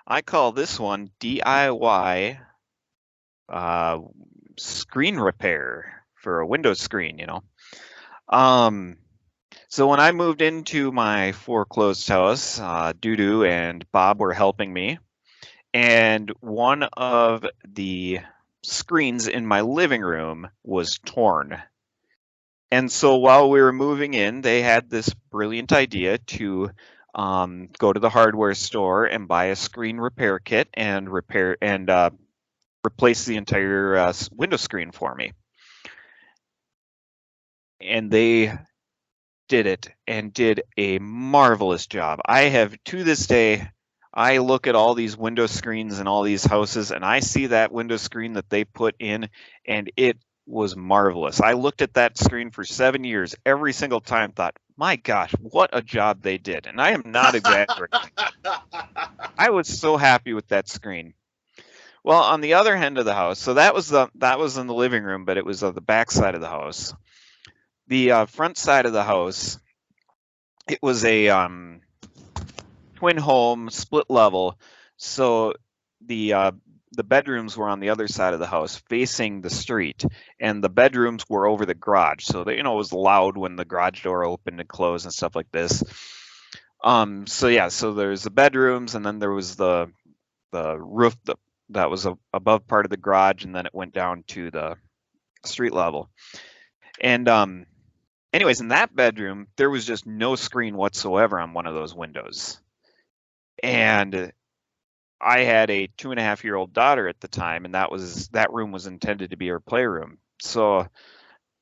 I call this one DIY uh, screen repair for a Windows screen, Um, so when I moved into my foreclosed house, Dudu and Bob were helping me, and one of the screens in my living room was torn. And so while we were moving in, they had this brilliant idea to go to the hardware store and buy a screen repair kit and replace the entire window screen for me. And they did it and did a marvelous job. I have, to this day, I look at all these window screens in all these houses and I see that window screen that they put in, and it was marvelous. I looked at that screen for 7 years, every single time thought, my gosh, what a job they did. And I am not exaggerating. I was so happy with that screen. Well, on the other end of the house, so that was in the living room, but it was the back side of the house. The front side of the house, it was a twin home, split level. So the bedrooms were on the other side of the house, facing the street, and the bedrooms were over the garage. So that, it was loud when the garage door opened and closed and stuff like this. So yeah, so there's the bedrooms, and then there was the roof that was above part of the garage, and then it went down to the street level. And anyways, in that bedroom, there was just no screen whatsoever on one of those windows. And I had a 2.5-year-old daughter at the time, and that room was intended to be her playroom. So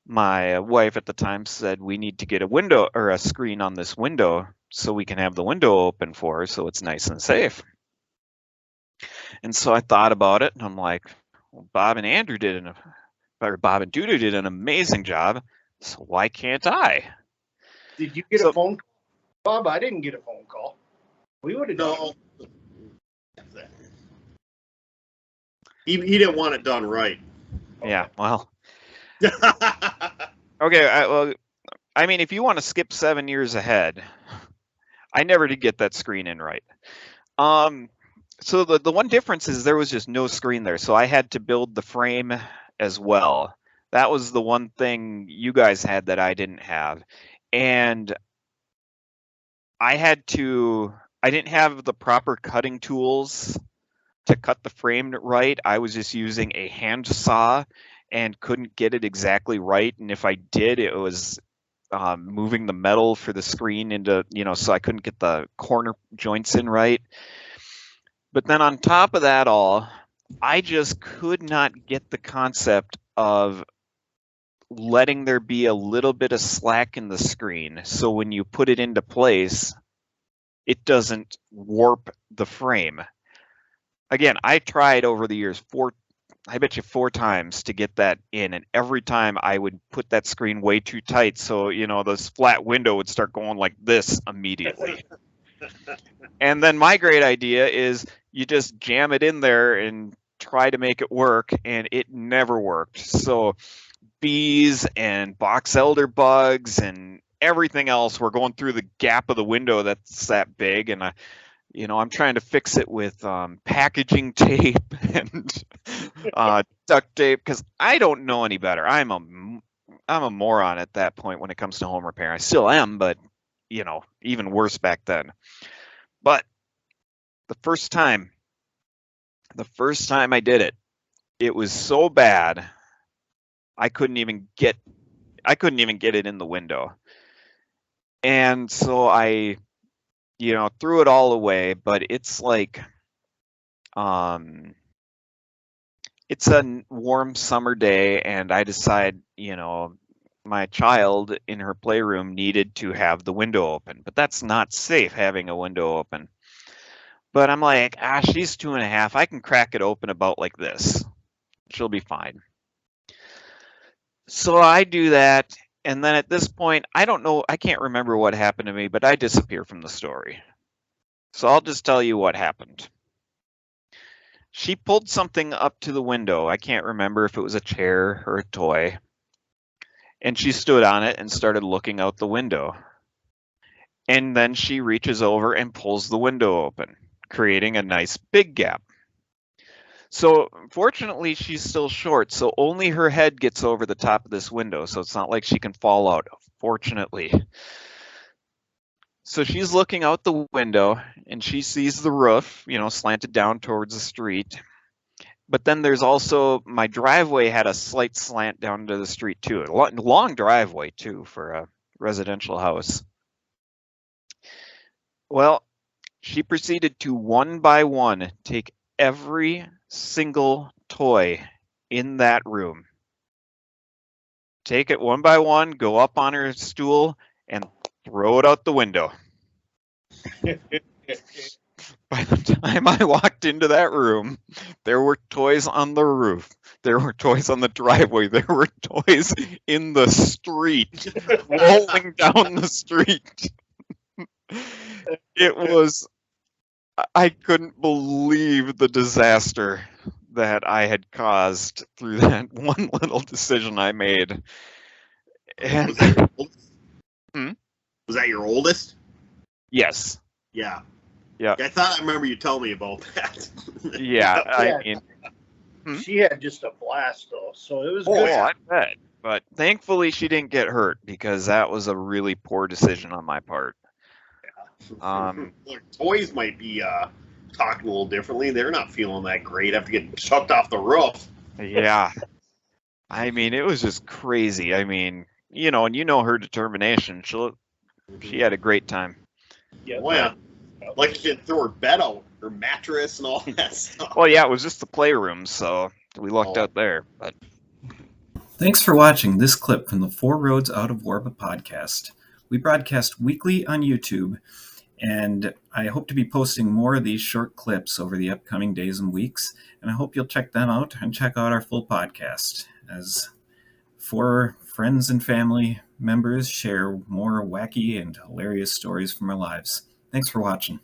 my wife at the time said, we need to get a window or a screen on this window so we can have the window open for her so it's nice and safe. And so I thought about it, and I'm like, well, Bob and Dudu did an amazing job, so why can't I? Did you get a phone call, Bob? I didn't get a phone call. We would have done it. He didn't want it done right. Yeah, well. Okay, well, I mean, if you want to skip 7 years ahead, I never did get that screen in right. So the one difference is there was just no screen there, so I had to build the frame as well. That was the one thing you guys had that I didn't have. And I didn't have the proper cutting tools to cut the frame right. I was just using a hand saw and couldn't get it exactly right. And if I did, it was moving the metal for the screen into, so I couldn't get the corner joints in right. But then on top of that all, I just could not get the concept of letting there be a little bit of slack in the screen. So when you put it into place, it doesn't warp the frame. Again, I tried over the years I bet you 4 times to get that in, and every time I would put that screen way too tight, so this flat window would start going like this immediately. And then my great idea is you just jam it in there and try to make it work, and it never worked. So bees and box elder bugs and everything else were going through the gap of the window that's that big, and I'm trying to fix it with packaging tape and duct tape because I don't know any better. I'm a moron at that point when it comes to home repair. I still am, but even worse back then. But the first time I did it, it was so bad I couldn't even get it in the window. And so I threw it all away, but it's like, it's a warm summer day, and I decide, my child in her playroom needed to have the window open, but that's not safe, having a window open. But I'm like, she's 2.5. I can crack it open about like this. She'll be fine. So I do that. And then at this point, I don't know, I can't remember what happened to me, but I disappear from the story. So I'll just tell you what happened. She pulled something up to the window. I can't remember if it was a chair or a toy. And she stood on it and started looking out the window. And then she reaches over and pulls the window open. creating a nice big gap. So fortunately, she's still short, so only her head gets over the top of this window, so it's not like she can fall out, fortunately. So she's looking out the window, and she sees the roof, slanted down towards the street. But then there's also, my driveway had a slight slant down to the street too. A long driveway too for a residential house. Well, she proceeded to one by one take every single toy in that room. Take it one by one, go up on her stool, and throw it out the window. By the time I walked into that room, there were toys on the roof. There were toys on the driveway. There were toys in the street, rolling down the street. It was, I couldn't believe the disaster that I had caused through that one little decision I made. And, Was that your oldest? Hmm? Was that your oldest? Yes. Yeah. Yeah. I thought I remember you telling me about that. Yeah. Yeah. I mean, She had just a blast though, so it was oh, good. I bet. But thankfully, she didn't get hurt because that was a really poor decision on my part. Toys might be talking a little differently. They're not feeling that great after getting chucked off the roof. Yeah. I mean, it was just crazy. I mean, and her determination. She had a great time. Yeah. Oh, yeah. Like she had throw her bed out, her mattress, and all that stuff. Well, yeah, it was just the playroom, so we lucked Oh. out there. But Thanks for watching this clip from the Four Roads Out of Warba podcast. We broadcast weekly on YouTube, and I hope to be posting more of these short clips over the upcoming days and weeks, and I hope you'll check them out and check out our full podcast as four friends and family members share more wacky and hilarious stories from our lives. Thanks for watching.